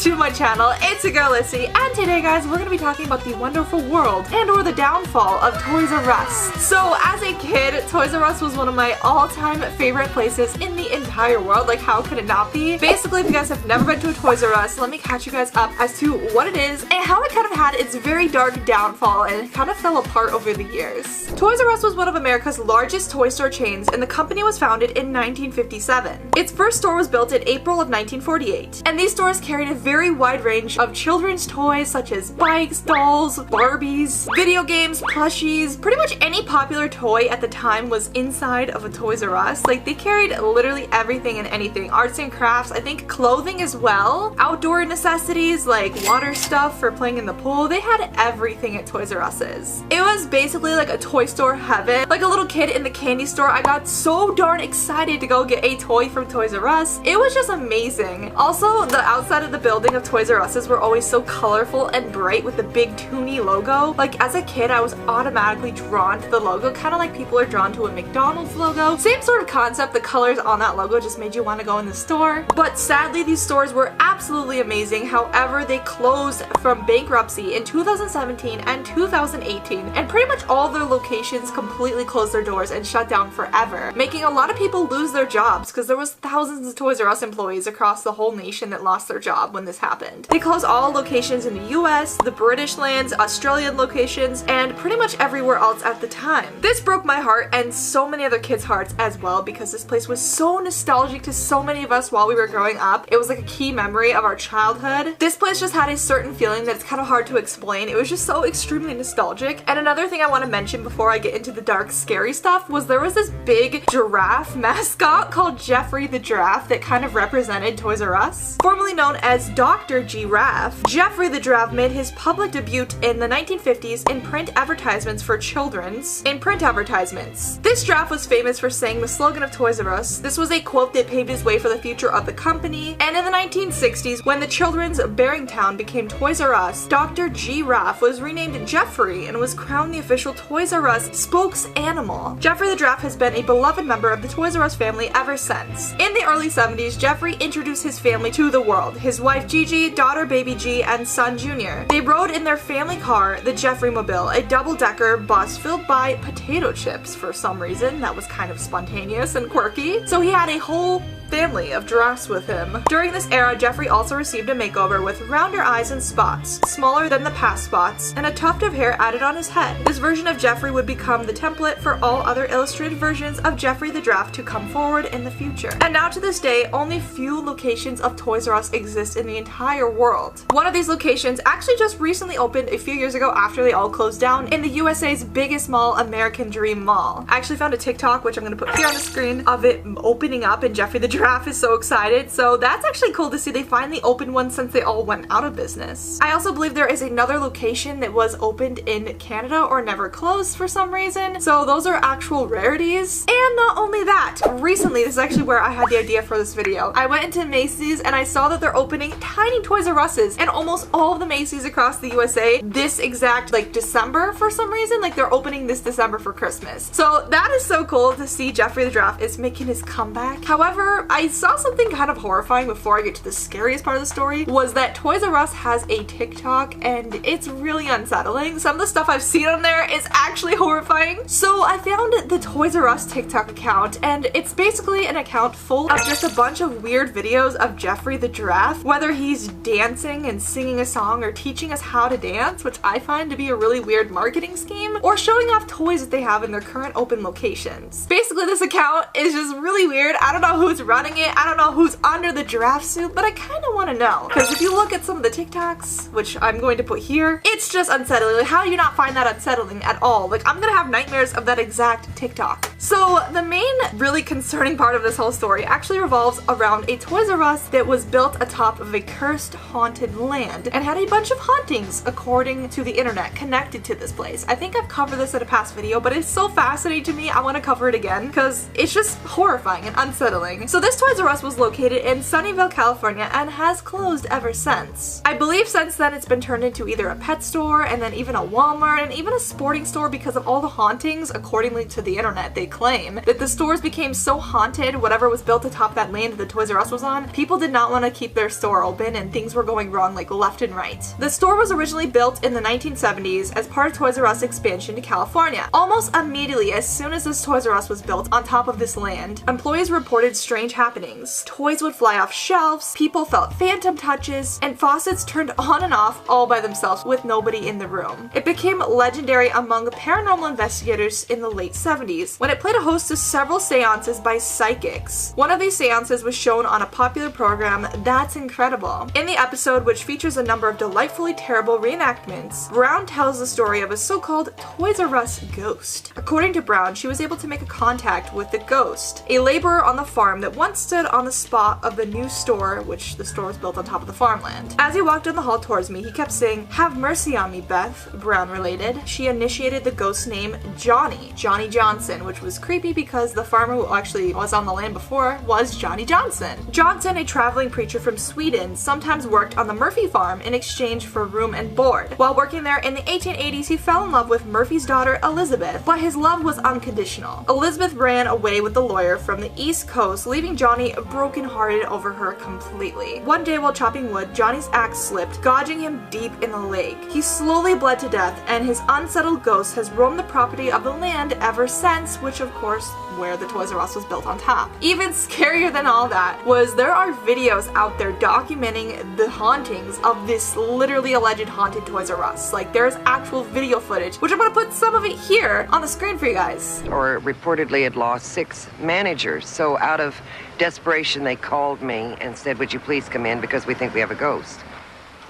to my channel. It's your girl Lissy, and today guys we're gonna be talking about the wonderful world and or the downfall of Toys R Us. So as a kid, Toys R Us was one of my all-time favorite places in the entire world. Like, how could it not be? Basically, if you guys have never been to a Toys R Us, let me catch you guys up as to what it is and how it kind of had its very dark downfall and it kind of fell apart over the years. Toys R Us was one of America's largest toy store chains, and the company was founded in 1957. Its first store was built in April of 1948, and these stores carried a very wide range of children's toys such as bikes, dolls, Barbies, video games, plushies. Pretty much any popular toy at the time was inside of a Toys R Us. Like, they carried literally everything and anything. Arts and crafts, I think clothing as well, outdoor necessities like water stuff for playing in the pool. They had everything at Toys R Us's. It was basically like a toy store heaven. Like a little kid in the candy store, I got so darn excited to go get a toy from Toys R Us. It was just amazing. Also, the outside of the building of Toys R Us's were always so colorful and bright with the big toony logo. Like, as a kid, I was automatically drawn to the logo, kind of like people are drawn to a McDonald's logo. Same sort of concept, the colors on that logo just made you want to go in the store. But sadly, these stores were absolutely amazing. However, they closed from bankruptcy in 2017 and 2018, and pretty much all their locations completely closed their doors and shut down forever, making a lot of people lose their jobs because there was thousands of Toys R Us employees across the whole nation that lost their job when this happened. They closed all locations in the US, the British lands, Australian locations, and pretty much everywhere else at the time. This broke my heart and so many other kids' hearts as well, because this place was so nostalgic to so many of us while we were growing up. It was like a key memory of our childhood. This place just had a certain feeling that's kind of hard to explain. It was just so extremely nostalgic. And another thing I want to mention before I get into the dark, scary stuff was there was this big giraffe mascot called Jeffrey the Giraffe that kind of represented Toys R Us. Formerly known as Dr. Giraffe, Jeffrey the Giraffe made his public debut in the 1950s in print advertisements for children's. This giraffe was famous for saying the slogan of Toys R Us. This was a quote that paved his way for the future of the company. And in the 1960s, when the children's bearing town became Toys R Us, Dr. Giraffe was renamed Jeffrey and was crowned the official Toys R Us spokes animal. Jeffrey the Giraffe has been a beloved member of the Toys R Us family ever since. In the early 70s, Jeffrey introduced his family to the world. His wife Gigi, daughter Baby G, and son Junior. They rode in their family car, the Jeffrey Mobile, a double-decker bus filled by potato chips for some reason. That was kind of spontaneous and quirky. So he had a whole family of giraffes with him. During this era, Jeffrey also received a makeover with rounder eyes and spots, smaller than the past spots, and a tuft of hair added on his head. This version of Jeffrey would become the template for all other illustrated versions of Jeffrey the Giraffe to come forward in the future. And now to this day, only few locations of Toys R Us exist in the entire world. One of these locations actually just recently opened a few years ago after they all closed down in the USA's biggest mall, American Dream Mall. I actually found a TikTok, which I'm going to put here on the screen, of it opening up, and Jeffrey the Giraffe is so excited. So that's actually cool to see they finally opened one since they all went out of business. I also believe there is another location that was opened in Canada or never closed for some reason. So those are actual rarities. And not only that, recently, this is actually where I had the idea for this video. I went into Macy's and I saw that they're opening tiny Toys R Us's and almost all of the Macy's across the USA this exact like December for some reason. Like, they're opening this December for Christmas. So that is so cool to see Jeffrey the Giraffe is making his comeback. However, I saw something kind of horrifying before I get to the scariest part of the story, was that Toys R Us has a TikTok and it's really unsettling. Some of the stuff I've seen on there is actually horrifying. So I found the Toys R Us TikTok account, and it's basically an account full of just a bunch of weird videos of Jeffrey the Giraffe, whether he's dancing and singing a song or teaching us how to dance, which I find to be a really weird marketing scheme, or showing off toys that they have in their current open locations. Basically, this account is just really weird. I don't know who's running it. I don't know who's under the giraffe suit, but I kind of want to know. Because if you look at some of the TikToks, which I'm going to put here, it's just unsettling. Like, how do you not find that unsettling at all? Like, I'm gonna have nightmares of that exact TikTok. So the main really concerning part of this whole story actually revolves around a Toys R Us that was built atop of a cursed, haunted land and had a bunch of hauntings, according to the internet, connected to this place. I think I've covered this in a past video, but it's so fascinating to me, I want to cover it again because it's just horrifying and unsettling. So this Toys R Us was located in Sunnyvale, California and has closed ever since. I believe since then it's been turned into either a pet store and then even a Walmart and even a sporting store because of all the hauntings. Accordingly to the internet, they claim that the stores became so haunted, whatever was built atop that land that the Toys R Us was on, people did not want to keep their store open and things were going wrong like left and right. The store was originally built in the 1970s as part of Toys R Us expansion to California. Almost immediately as soon as this Toys R Us was built on top of this land, employees reported strange happenings. Toys would fly off shelves, people felt phantom touches, and faucets turned on and off all by themselves with nobody in the room. It became legendary among paranormal investigators in the late 70s when it played a host to several seances by psychics. One of these seances was shown on a popular program, That's Incredible. In the episode, which features a number of delightfully terrible reenactments, Brown tells the story of a so-called Toys R Us ghost. According to Brown, she was able to make a contact with the ghost, a laborer on the farm that once stood on the spot of the new store, which the store was built on top of the farmland. As he walked down the hall towards me, he kept saying, "Have mercy on me, Beth," Brown related. She initiated the ghost's name Johnny Johnson, which was creepy because the farmer who actually was on the land before was Johnny Johnson. Johnson, a traveling preacher from Sweden, sometimes worked on the Murphy farm in exchange for room and board. While working there in the 1880s, he fell in love with Murphy's daughter Elizabeth, but his love was unconditional. Elizabeth ran away with the lawyer from the East Coast, leaving Johnny brokenhearted over her completely. One day while chopping wood, Johnny's axe slipped, gouging him deep in the leg. He slowly bled to death, and his unsettled ghost has roamed the property of the land ever since, which of course where the Toys R Us was built on top. Even scarier than all that was there are videos out there documenting the hauntings of this literally alleged haunted Toys R Us. Like there's actual video footage, which I'm gonna put some of it here on the screen for you guys. Or reportedly had lost 6 managers, so out of desperation they called me and said, "Would you please come in because we think we have a ghost."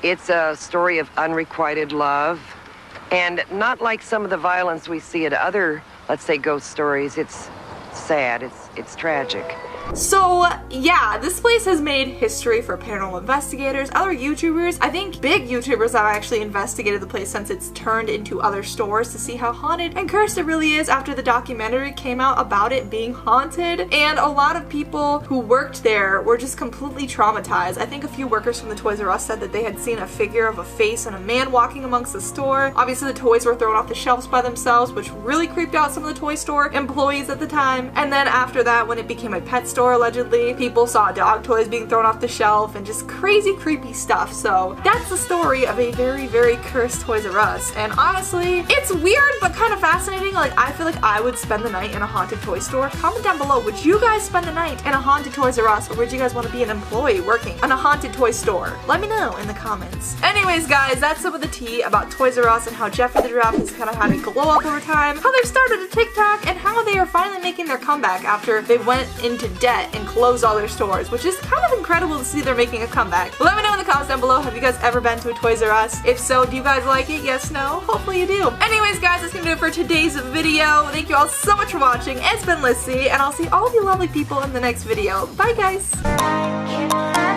It's a story of unrequited love, and not like some of the violence we see at other, let's say, ghost stories. It's sad, it's tragic. So yeah, this place has made history for paranormal investigators, other YouTubers. I think big YouTubers have actually investigated the place since it's turned into other stores to see how haunted and cursed it really is after the documentary came out about it being haunted. And a lot of people who worked there were just completely traumatized. I think a few workers from the Toys R Us said that they had seen a figure of a face and a man walking amongst the store. Obviously the toys were thrown off the shelves by themselves, which really creeped out some of the toy store employees at the time. And then after that, when it became a pet store, allegedly, people saw dog toys being thrown off the shelf and just crazy creepy stuff. So that's the story of a very, very cursed Toys R Us. And honestly, it's weird but kind of fascinating. Like, I feel like I would spend the night in a haunted toy store. Comment down below, would you guys spend the night in a haunted Toys R Us, or would you guys want to be an employee working in a haunted toy store? Let me know in the comments. Anyways guys, that's some of the tea about Toys R Us and how Jeffrey the Giraffe has kind of had a glow up over time, how they've started a TikTok, and how they are finally making their comeback after they went into debt and closed all their stores, which is kind of incredible to see they're making a comeback. Let me know in the comments down below, have you guys ever been to a Toys R Us? If so, do you guys like it? Yes, no? Hopefully you do. Anyways guys, that's gonna do it for today's video. Thank you all so much for watching. It's been Lyssy, and I'll see all of you lovely people in the next video. Bye guys!